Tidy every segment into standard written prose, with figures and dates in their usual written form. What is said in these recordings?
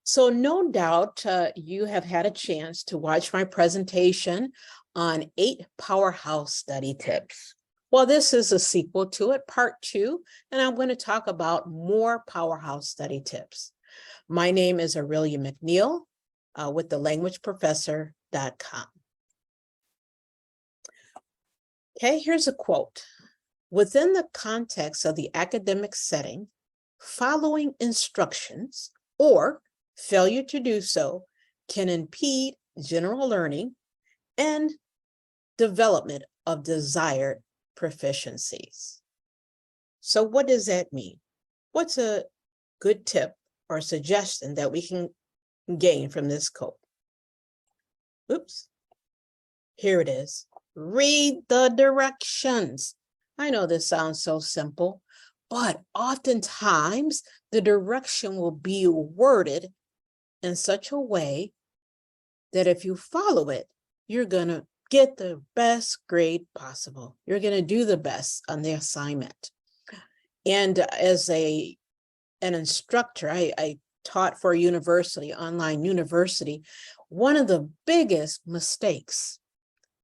So no doubt you have had a chance to watch my presentation on 8 Powerhouse study tips. Well, this is a sequel to it, part 2, and I'm going to talk about more Powerhouse study tips. My name is Aurelia McNeil with thelanguageprofessor.com. Okay, here's a quote. Within the context of the academic setting, following instructions or failure to do so can impede general learning and development of desired proficiencies. So what does that mean? What's a good tip or suggestion that we can gain from this quote? Oops, here it is. Read the directions. I know this sounds so simple, but oftentimes the direction will be worded in such a way that if you follow it, you're going to get the best grade possible. You're going to do the best on the assignment. And as an instructor, I taught for a university, online university. One of the biggest mistakes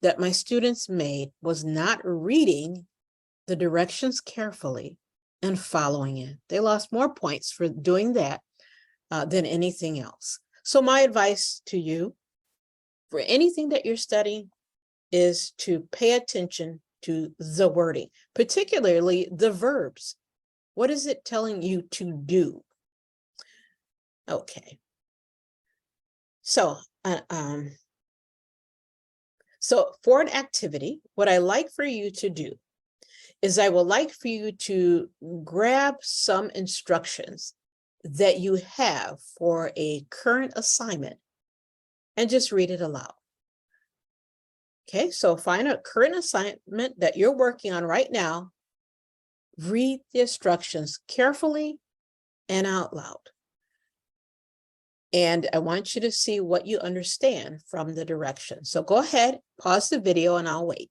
that my students made was not reading the directions carefully and following it. They lost more points for doing that than anything else. So my advice to you for anything that you're studying is to pay attention to the wording, particularly the verbs. What is it telling you to do? Okay. So for an activity, what I like for you to do is I would like for you to grab some instructions that you have for a current assignment and just read it aloud. Okay, so find a current assignment that you're working on right now, read the instructions carefully and out loud. And I want you to see what you understand from the direction. So go ahead, pause the video and I'll wait.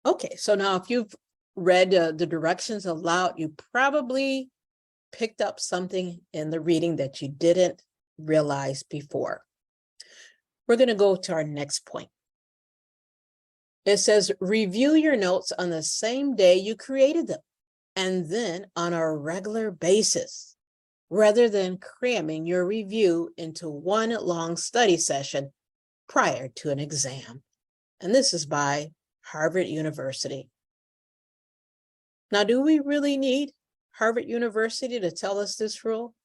Okay, so now if you've read the directions aloud, you probably picked up something in the reading that you didn't realize before. We're going to go to our next point. It says, review your notes on the same day you created them, and then on a regular basis, rather than cramming your review into one long study session prior to an exam. And this is by Harvard University. Now, do we really need Harvard University to tell us this rule?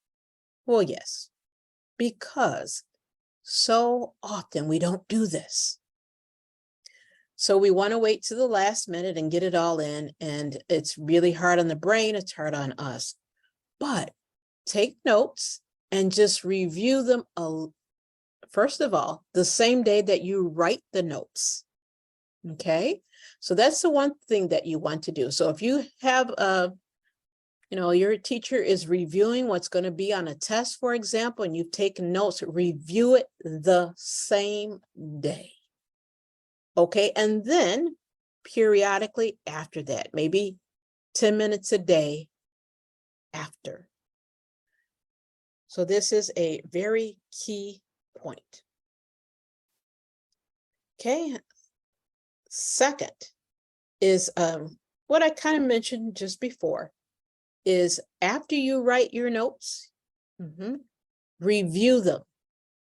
Well, yes, because so often we don't do this. So we want to wait to the last minute and get it all in, and it's really hard on the brain, it's hard on us. But take notes and just review them, first of all, the same day that you write the notes. Okay, so that's the one thing that you want to do. So if you have your teacher is reviewing what's going to be on a test, for example, and you've taken notes, review it the same day. Okay, and then periodically after that, maybe 10 minutes a day after. So this is a very key point. Okay. Second is what I kind of mentioned just before, is after you write your notes, review them,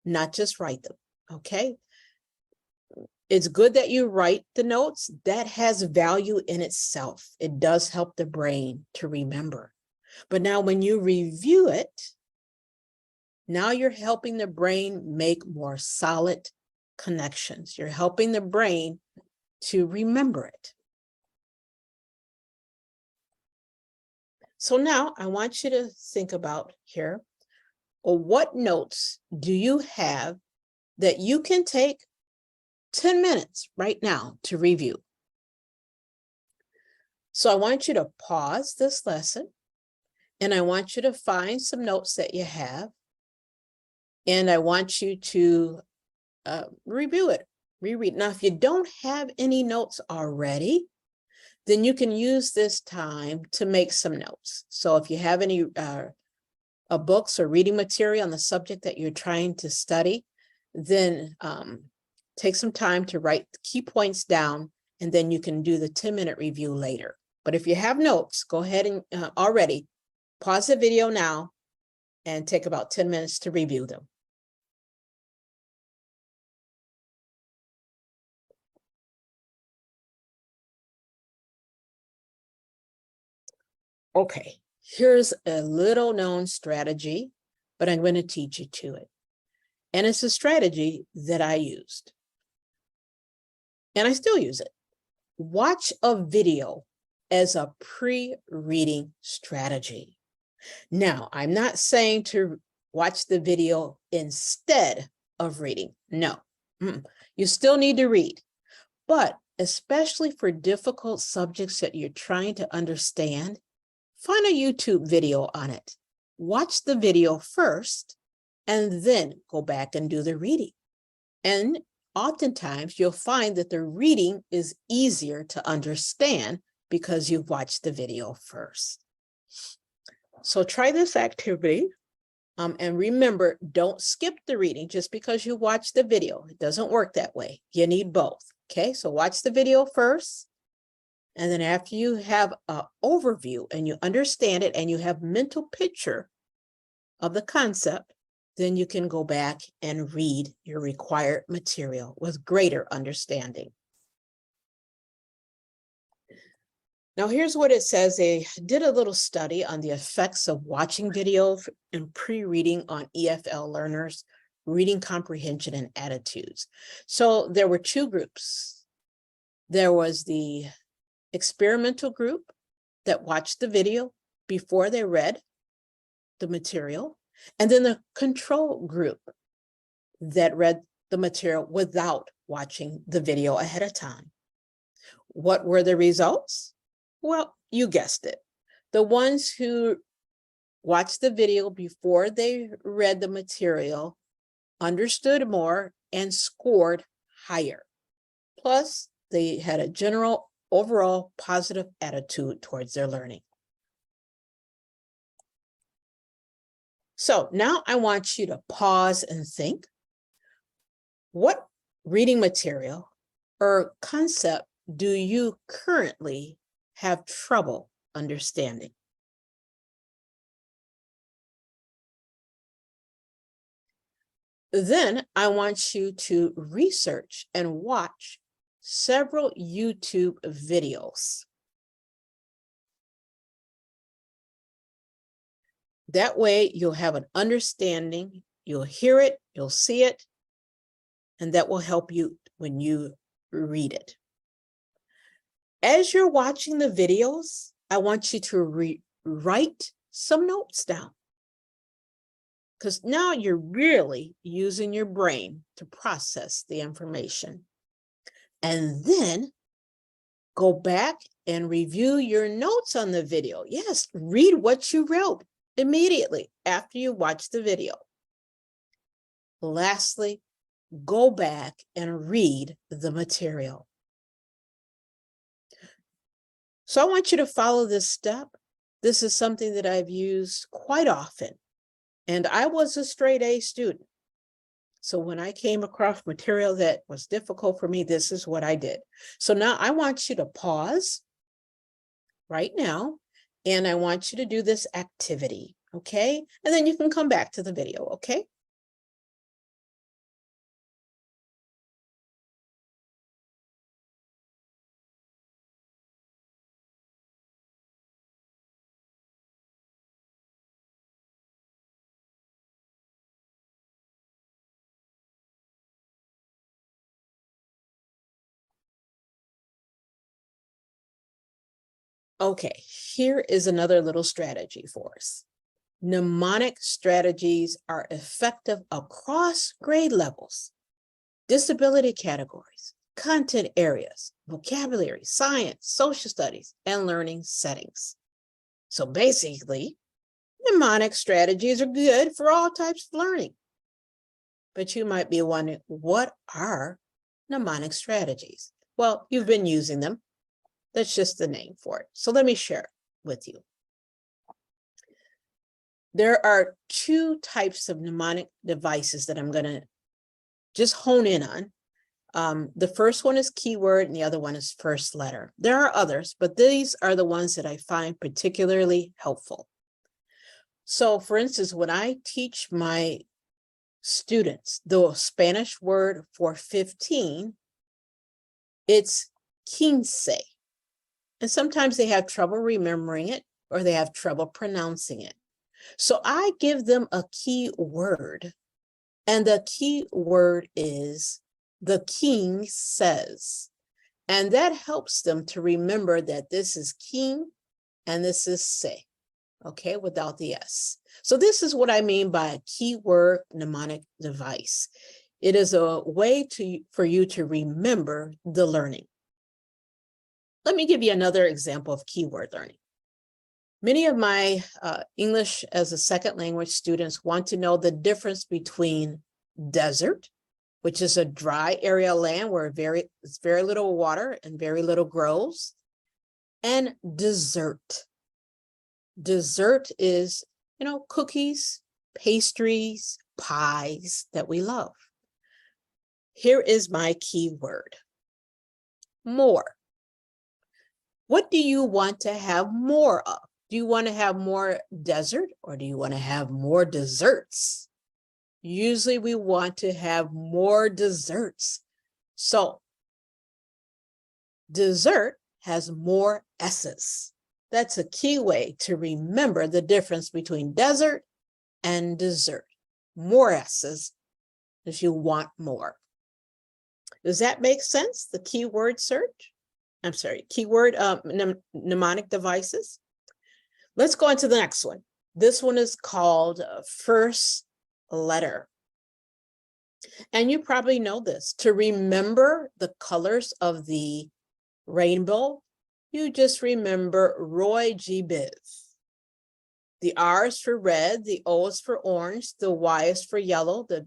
not just write them, okay? It's good that you write the notes. That has value in itself. It does help the brain to remember. But now when you review it, now you're helping the brain make more solid connections. You're helping the brain to remember it. So now I want you to think about here, well, what notes do you have that you can take 10 minutes right now to review? So I want you to pause this lesson and I want you to find some notes that you have. And I want you to review it, reread. Now, if you don't have any notes already, then you can use this time to make some notes. So if you have any books or reading material on the subject that you're trying to study, then take some time to write key points down, and then you can do the 10-minute review later. But if you have notes, go ahead and already pause the video now and take about 10 minutes to review them. Okay, here's a little known strategy, but I'm going to teach you to it. And it's a strategy that I used. And I still use it. Watch a video as a pre-reading strategy. Now, I'm not saying to watch the video instead of reading. No, you still need to read. But especially for difficult subjects that you're trying to understand, find a YouTube video on it. Watch the video first, and then go back and do the reading. And oftentimes you'll find that the reading is easier to understand because you've watched the video first. So try this activity. And remember, don't skip the reading just because you watch the video. It doesn't work that way. You need both. Okay, so watch the video first. And then after you have an overview and you understand it and you have mental picture of the concept, then you can go back and read your required material with greater understanding. Now, here's what it says. They did a little study on the effects of watching videos and pre-reading on EFL learners' reading comprehension and attitudes. So there were two groups. There was the experimental group that watched the video before they read the material, and then the control group that read the material without watching the video ahead of time. What were the results? Well, you guessed it. The ones who watched the video before they read the material understood more and scored higher. Plus, they had a general overall positive attitude towards their learning. So now I want you to pause and think, what reading material or concept do you currently have trouble understanding? Then I want you to research and watch several YouTube videos. That way you'll have an understanding, you'll hear it, you'll see it, and that will help you when you read it. As you're watching the videos, I want you to write some notes down, because now you're really using your brain to process the information. And then go back and review your notes on the video. Yes, read what you wrote immediately after you watch the video. Lastly, go back and read the material. So I want you to follow this step. This is something that I've used quite often. And I was a straight A student. So when I came across material that was difficult for me, this is what I did. So now I want you to pause right now, and I want you to do this activity, okay? And then you can come back to the video, okay? Okay, here is another little strategy for us. Mnemonic strategies are effective across grade levels, disability categories, content areas, vocabulary, science, social studies, and learning settings. So basically, mnemonic strategies are good for all types of learning. But you might be wondering, what are mnemonic strategies? Well, you've been using them. That's just the name for it. So let me share with you. There are two types of mnemonic devices that I'm going to just hone in on. The first one is keyword and the other one is first letter. There are others, but these are the ones that I find particularly helpful. So for instance, when I teach my students the Spanish word for 15, it's 15. And sometimes they have trouble remembering it or they have trouble pronouncing it. So I give them a key word, and the key word is the king says. And that helps them to remember that this is king and this is se, okay, without the S. So this is what I mean by a keyword mnemonic device. It is a way for you to remember the learning. Let me give you another example of keyword learning. Many of my English as a second language students want to know the difference between desert, which is a dry area of land where it's very little water and very little grows, and dessert. Dessert is, cookies, pastries, pies that we love. Here is my key word: more. What do you want to have more of? Do you want to have more desert or do you want to have more desserts? Usually we want to have more desserts. So dessert has more S's. That's a key way to remember the difference between desert and dessert. More S's if you want more. Does that make sense? The keyword search? I'm sorry, keyword mnemonic devices. Let's go on to the next one. This one is called first letter. And you probably know this. To remember the colors of the rainbow, you just remember Roy G. Biv. The R is for red, the O is for orange, the Y is for yellow, the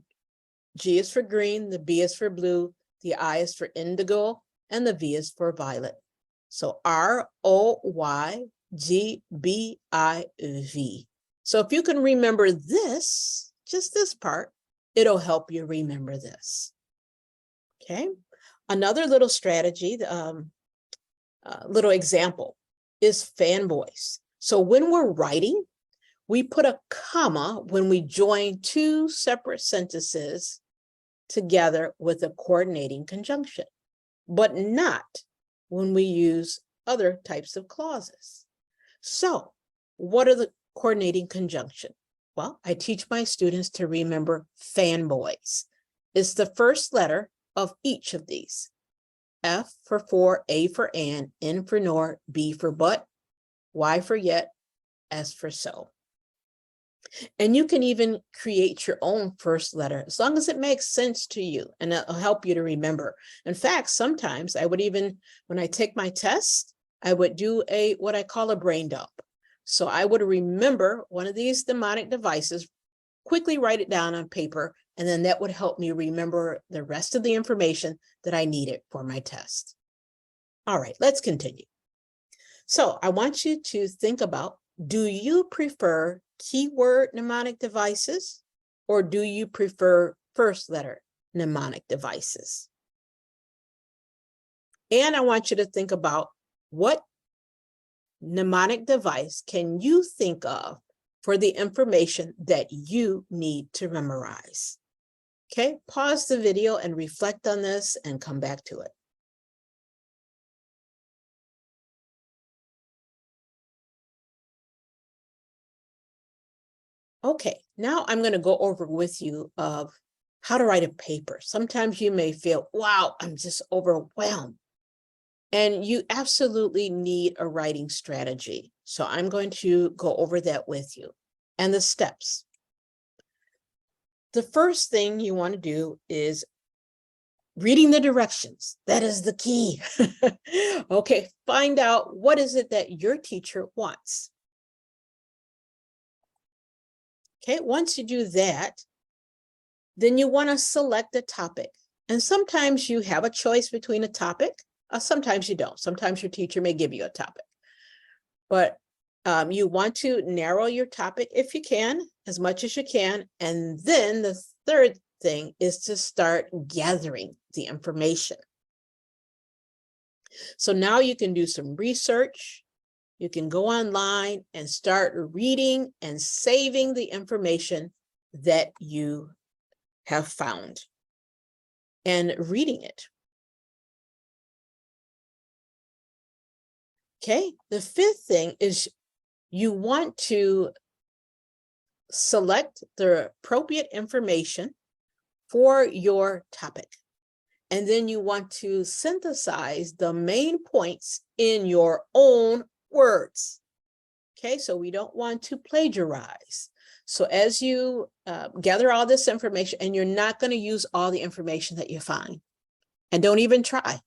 G is for green, the B is for blue, the I is for indigo, and the V is for violet. So ROYGBIV. So if you can remember this, just this part, it'll help you remember this. Okay. Another little strategy, little example is fanboys. So when we're writing, we put a comma when we join two separate sentences together with a coordinating conjunction, but not when we use other types of clauses. So what are the coordinating conjunction? Well, I teach my students to remember fanboys. It's the first letter of each of these. F for, A for and, N for nor, B for but, Y for yet, S for so. And you can even create your own first letter as long as it makes sense to you, and it'll help you to remember. In fact, sometimes I would even, when I take my test, I would do what I call a brain dump. So I would remember one of these mnemonic devices, quickly write it down on paper, and then that would help me remember the rest of the information that I needed for my test. All right, let's continue. So I want you to think about, do you prefer keyword mnemonic devices or do you prefer first letter mnemonic devices? And I want you to think about, what mnemonic device can you think of for the information that you need to memorize? Okay, pause the video and reflect on this and come back to it. Okay, now I'm going to go over with you of how to write a paper. Sometimes you may feel, wow, I'm just overwhelmed. And you absolutely need a writing strategy. So I'm going to go over that with you and the steps. The first thing you want to do is reading the directions. That is the key. Okay, find out what is it that your teacher wants. Okay, once you do that, Then you want to select a topic. And sometimes you have a choice between a topic. Sometimes you don't. Sometimes your teacher may give you a topic. But you want to narrow your topic if you can, as much as you can. And then the third thing is to start gathering the information. So now you can do some research. You can go online and start reading and saving the information that you have found and reading it. Okay, the fifth thing is you want to select the appropriate information for your topic. And then you want to synthesize the main points in your own words. Okay, so we don't want to plagiarize. So as you gather all this information, and you're not going to use all the information that you find, and don't even try,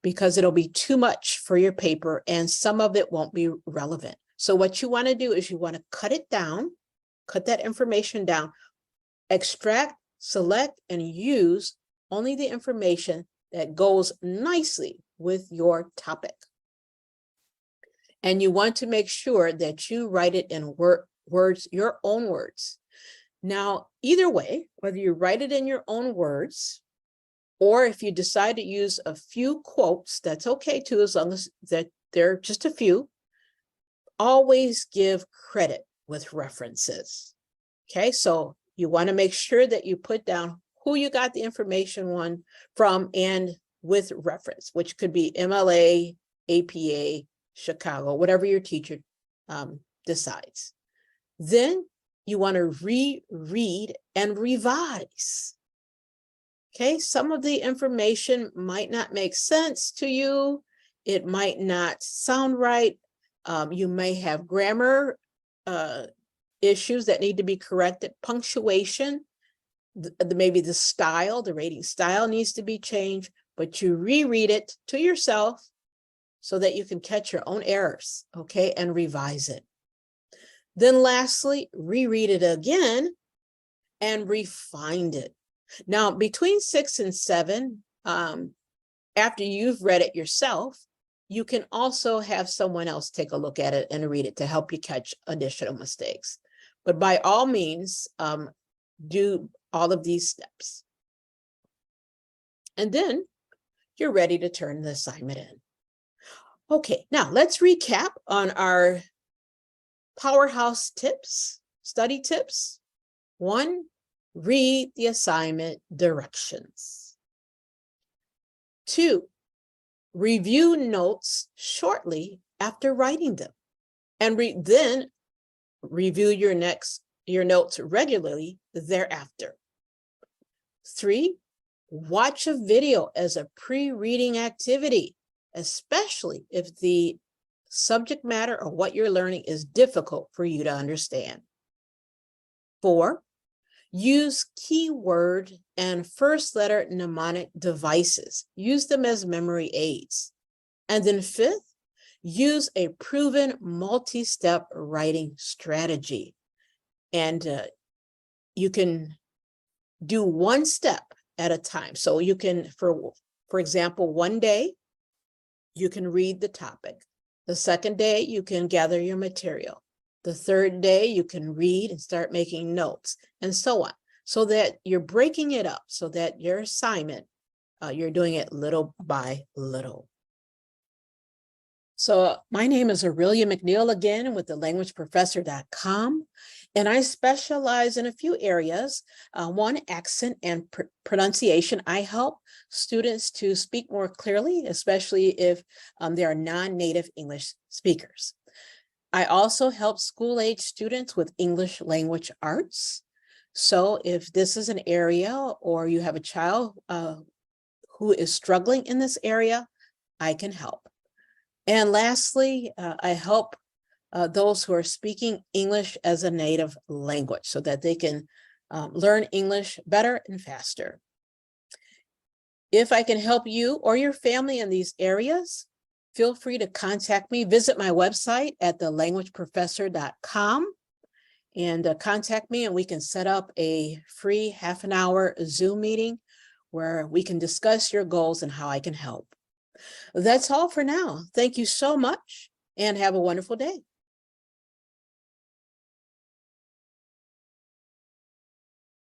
because it'll be too much for your paper and some of it won't be relevant. So what you want to do is you want to cut it down, cut that information down, extract, select, and use only the information that goes nicely with your topic. And you want to make sure that you write it in words, your own words. Now, either way, whether you write it in your own words, or if you decide to use a few quotes, that's okay too, as long as that they're just a few. Always give credit with references. Okay, so you want to make sure that you put down who you got the information from and with reference, which could be MLA, APA, Chicago, whatever your teacher decides. Then you want to reread and revise. Okay, some of the information might not make sense to you. It might not sound right. You may have grammar issues that need to be corrected. Punctuation, maybe the style, the rating style needs to be changed, but you reread it to yourself so that you can catch your own errors, okay, and revise it. Then lastly, reread it again and refine it. Now, between 6 and 7, after you've read it yourself, you can also have someone else take a look at it and read it to help you catch additional mistakes. But by all means, do all of these steps. And then you're ready to turn the assignment in. Okay, now let's recap on our Powerhouse tips, study tips. 1, read the assignment directions. 2, review notes shortly after writing them, and then review your notes regularly thereafter. 3, watch a video as a pre-reading activity, especially if the subject matter or what you're learning is difficult for you to understand. 4, use keyword and first letter mnemonic devices. Use them as memory aids. And then 5th, use a proven multi-step writing strategy. And you can do one step at a time. So you can, for example, one day, you can read the topic. The second day, you can gather your material. The third day, you can read and start making notes, and so on, so that you're breaking it up, so that your assignment, you're doing it little by little. So my name is Aurelia McNeil again with thelanguageprofessor.com, and I specialize in a few areas. One, accent and pronunciation. I help students to speak more clearly, especially if they are non-native English speakers. I also help school-age students with English language arts. So if this is an area or you have a child who is struggling in this area, I can help. And lastly, I help those who are speaking English as a native language so that they can learn English better and faster. If I can help you or your family in these areas, feel free to contact me. Visit my website at thelanguageprofessor.com. and contact me and we can set up a free half-an-hour Zoom meeting where we can discuss your goals and how I can help. That's all for now. Thank you so much and have a wonderful day.